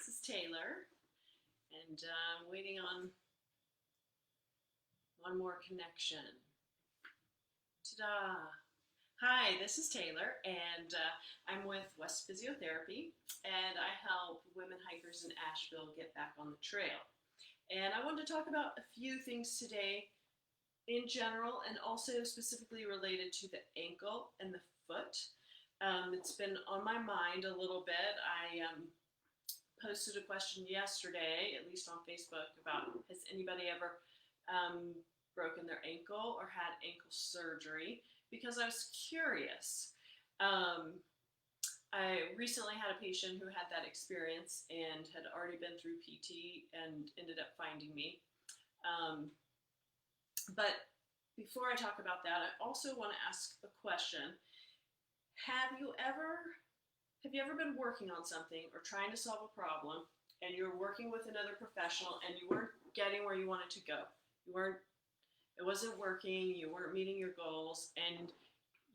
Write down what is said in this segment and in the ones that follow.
This is Taylor, and I'm waiting on one more connection. Ta-da! Hi, this is Taylor, and I'm with West Physiotherapy, and I help women hikers in Asheville get back on the trail. And I wanted to talk about a few things today in general, and also specifically related to the ankle and the foot. It's been on my mind a little bit. I posted a question yesterday, at least on Facebook, about has anybody ever broken their ankle or had ankle surgery, because I was curious. I recently had a patient who had that experience and had already been through PT and ended up finding me. But before I talk about that, I also want to ask a question. Have you ever been working on something or trying to solve a problem, and you're working with another professional and you weren't getting where you wanted to go? It wasn't working, you weren't meeting your goals, and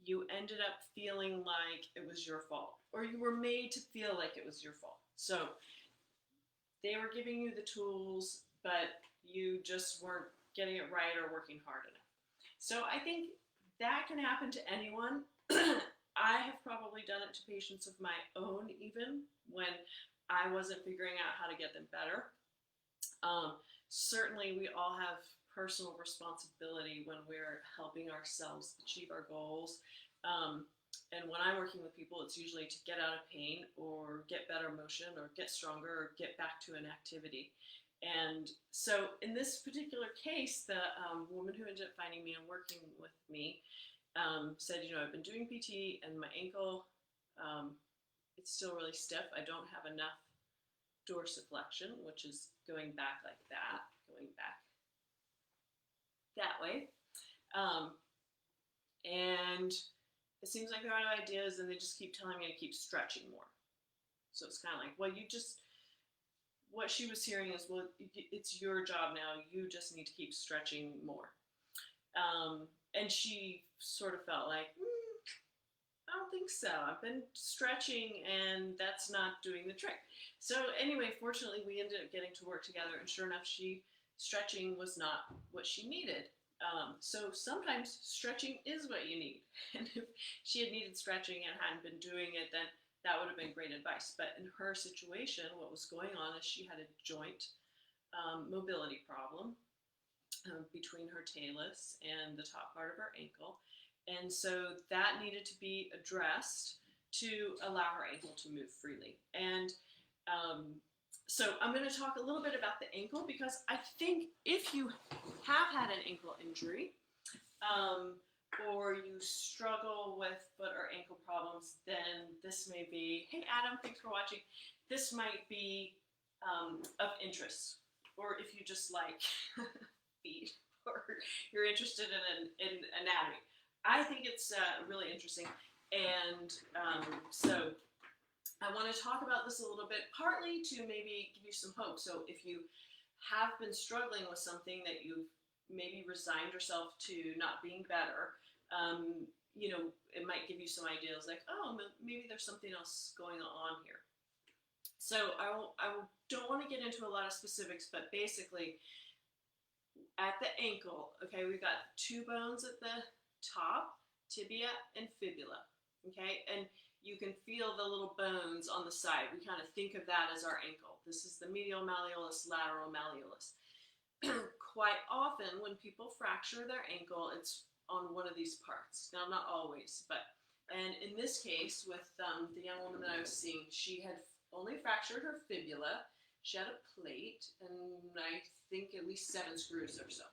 you ended up feeling like it was your fault, or you were made to feel like it was your fault. So they were giving you the tools, but you just weren't getting it right or working hard enough. So I think that can happen to anyone. I have probably done it to patients of my own, even when I wasn't figuring out how to get them better. Certainly, we all have personal responsibility when we're helping ourselves achieve our goals. And when I'm working with people, it's usually to get out of pain or get better motion or get stronger or get back to an activity. And so in this particular case, the woman who ended up finding me and working with me said, I've been doing PT and my ankle, it's still really stiff. I don't have enough dorsiflexion, which is going back like that, going back that way. And it seems like they're out of ideas, and they just keep telling me to keep stretching more. So it's kind of like, well, what she was hearing is, well, it's your job now. You just need to keep stretching more. And she sort of felt like, I don't think so. I've been stretching and that's not doing the trick. So anyway, fortunately, we ended up getting to work together, and sure enough, stretching was not what she needed. So sometimes stretching is what you need. And if she had needed stretching and hadn't been doing it, then that would have been great advice. But in her situation, what was going on is she had a joint mobility problem between her talus and the top part of her ankle. And so that needed to be addressed to allow her ankle to move freely. And so I'm going to talk a little bit about the ankle, because I think if you have had an ankle injury, or you struggle with foot or ankle problems, then this may be, hey Adam, thanks for watching. This might be of interest. Or if you just like feet, or you're interested in anatomy. I think it's really interesting. And so I want to talk about this a little bit, partly to maybe give you some hope. So if you have been struggling with something that you've maybe resigned yourself to not being better, it might give you some ideas like, oh, maybe there's something else going on here. So I don't want to get into a lot of specifics, but basically at the ankle, okay, we've got two bones at the top, tibia and fibula, okay? And you can feel the little bones on the side. We kind of think of that as our ankle. This is the medial malleolus, lateral malleolus. Quite often when people fracture their ankle, it's on one of these parts. Now, not always, and in this case with the young woman that I was seeing, she had only fractured her fibula. She had a plate and I think at least 7 screws or so.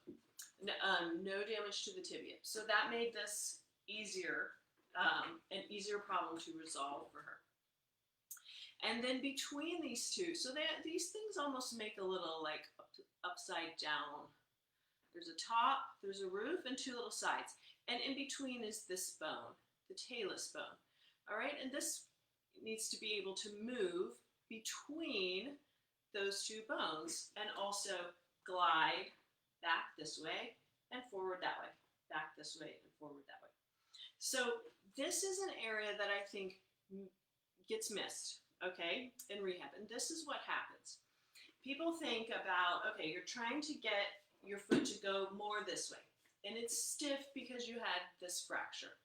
No damage to the tibia. So that made this an easier problem to resolve for her. And then between these two, so these things almost make a little like upside down. There's a top, there's a roof, and 2 little sides. And in between is this bone, the talus bone. All right, and this needs to be able to move between those 2 bones and also glide back this way and forward that way, back this way and forward that way. So this is an area that I think gets missed. okay, in rehab. And this is what happens. People think about, okay, you're trying to get your foot to go more this way, and it's stiff because you had this fracture.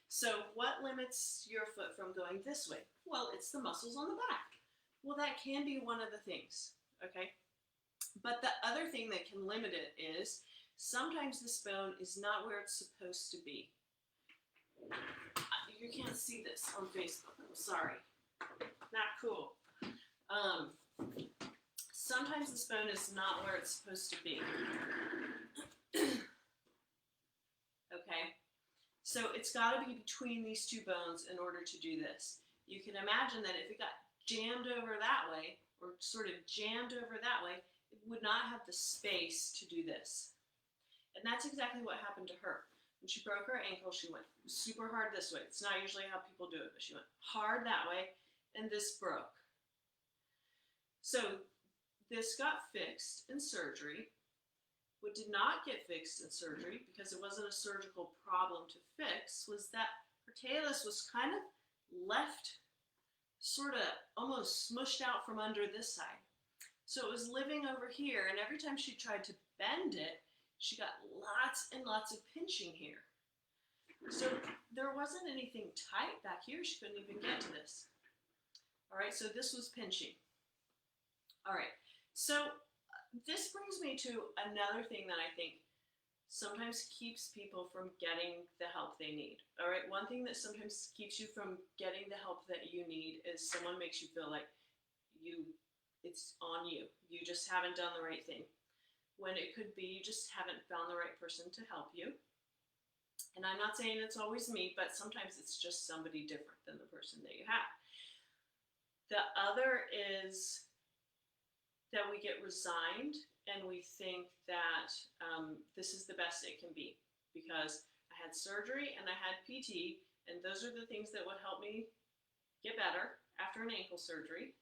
So what limits your foot from going this way? Well, it's the muscles on the back. Well, that can be one of the things, okay? But the other thing that can limit it is sometimes this bone is not where it's supposed to be. You can't see this on Facebook. I'm sorry. Not cool. Sometimes this bone is not where it's supposed to be. Okay? So it's got to be between these two bones in order to do this. You can imagine that if it got jammed over that way, or sort of jammed over that way, it would not have the space to do this. And that's exactly what happened to her. When she broke her ankle, she went super hard this way. It's not usually how people do it, but she went hard that way, and this broke. So this got fixed in surgery. What did not get fixed in surgery, because it wasn't a surgical problem to fix, was that her talus was kind of left sort of almost smushed out from under this side. So it was living over here, and every time she tried to bend it, she got lots and lots of pinching here. So there wasn't anything tight back here. She couldn't even get to this. All right, so this was pinching. All right, so this brings me to another thing that I think sometimes keeps people from getting the help they need. All right, one thing that sometimes keeps you from getting the help that you need is someone makes you feel like it's on you. You just haven't done the right thing. When it could be you just haven't found the right person to help you. And I'm not saying it's always me, but sometimes it's just somebody different than the person that you have. The other is that we get resigned and we think that this is the best it can be because I had surgery and I had PT, and those are the things that would help me get better after an ankle surgery.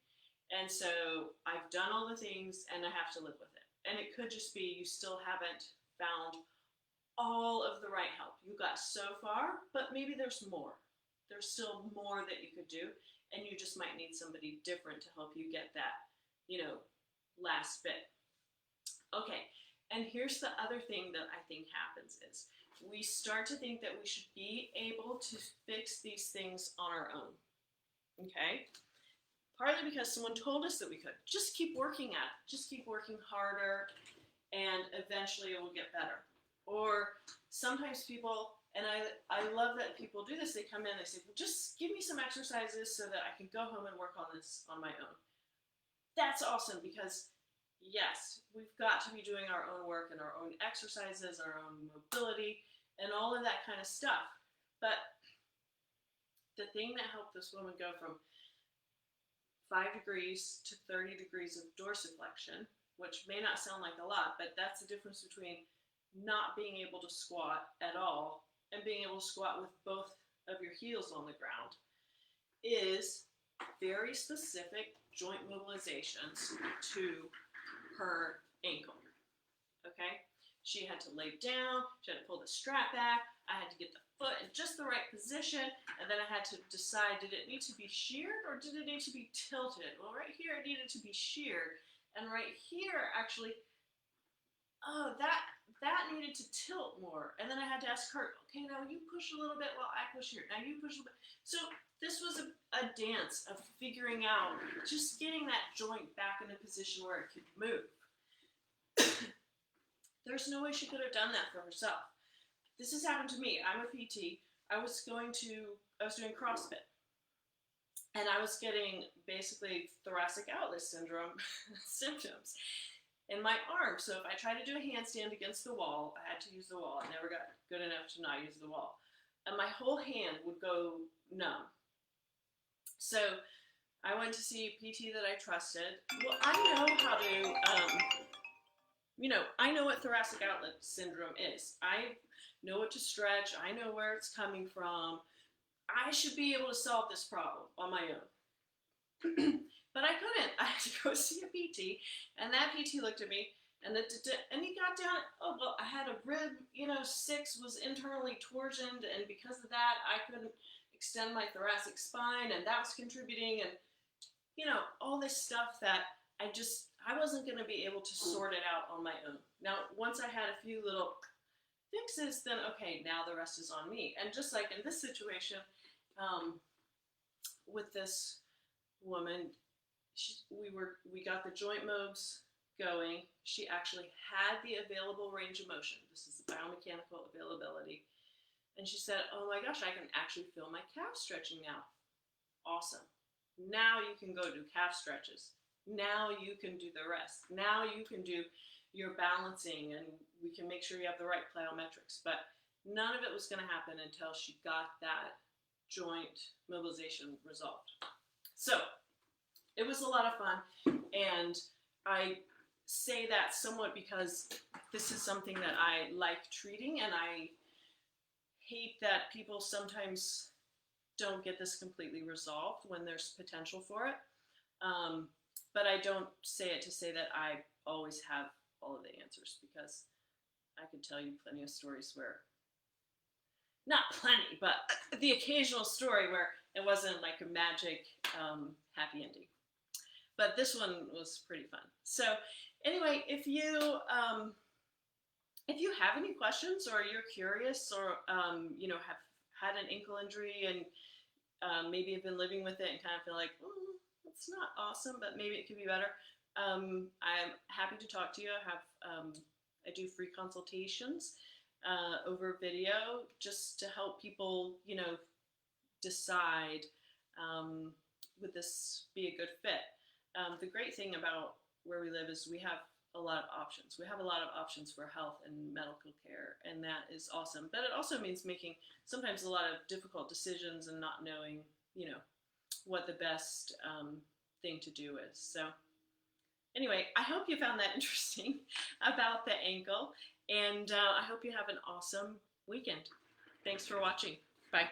And so I've done all the things and I have to live with it. And it could just be you still haven't found all of the right help. You got so far, but maybe there's more. There's still more that you could do, and you just might need somebody different to help you get that, last bit. Okay, and here's the other thing that I think happens is we start to think that we should be able to fix these things on our own, okay? Partly because someone told us that we could. Just keep working at it. Just keep working harder, and eventually it will get better. Or sometimes people, and I love that people do this, they come in, they say, well, just give me some exercises so that I can go home and work on this on my own. That's awesome because, yes, we've got to be doing our own work and our own exercises, our own mobility, and all of that kind of stuff. But the thing that helped this woman go from 5 degrees to 30 degrees of dorsiflexion, which may not sound like a lot, but that's the difference between not being able to squat at all and being able to squat with both of your heels on the ground, is very specific joint mobilizations to her ankle, okay? She had to lay down, she had to pull the strap back, I had to get the foot in just the right position, and then I had to decide, did it need to be sheared or did it need to be tilted? Well, right here it needed to be sheared, and right here actually, that needed to tilt more. And then I had to ask her, okay, now you push a little bit while I push here. Now you push a little bit. So this was a dance of figuring out, just getting that joint back in a position where it could move. There's no way she could have done that for herself. This has happened to me. I'm a PT. I was doing CrossFit. And I was getting basically thoracic outlet syndrome symptoms in my arm. So if I tried to do a handstand against the wall, I had to use the wall. I never got good enough to not use the wall. And my whole hand would go numb. So I went to see a PT that I trusted. Well, I know how to, I know what thoracic outlet syndrome is. I know what to stretch. I know where it's coming from. I should be able to solve this problem on my own. But I couldn't. I had to go see a PT, and that PT looked at me, and he got down. Oh, well, I had a rib, 6 was internally torsioned, and because of that, I couldn't extend my thoracic spine, and that was contributing. And all this stuff that I wasn't going to be able to sort it out on my own. Now, once I had a few little fixes, then okay, now the rest is on me. And just like in this situation, with this woman, we got the joint mobs going. She actually had the available range of motion. This is the biomechanical availability. And she said, oh my gosh, I can actually feel my calf stretching now. Awesome. Now you can go do calf stretches. Now you can do the rest. Now you can do your balancing, and we can make sure you have the right plyometrics. But none of it was going to happen until she got that joint mobilization resolved. So it was a lot of fun, and I say that somewhat because this is something that I like treating, and I hate that people sometimes don't get this completely resolved when there's potential for it. But I don't say it to say that I always have all of the answers, because I could tell you plenty of stories where, not plenty, but the occasional story where it wasn't like a magic happy ending. But this one was pretty fun. So anyway, if you have any questions, or you're curious, or have had an ankle injury and maybe have been living with it and kind of feel like, it's not awesome, but maybe it could be better, I'm happy to talk to you. I do free consultations over video, just to help people, decide, would this be a good fit? The great thing about where we live is we have a lot of options. We have a lot of options for health and medical care, and that is awesome. But it also means making sometimes a lot of difficult decisions and not knowing, what the best thing to do is. So anyway, I hope you found that interesting about the ankle, and I hope you have an awesome weekend. Thanks for watching. Bye.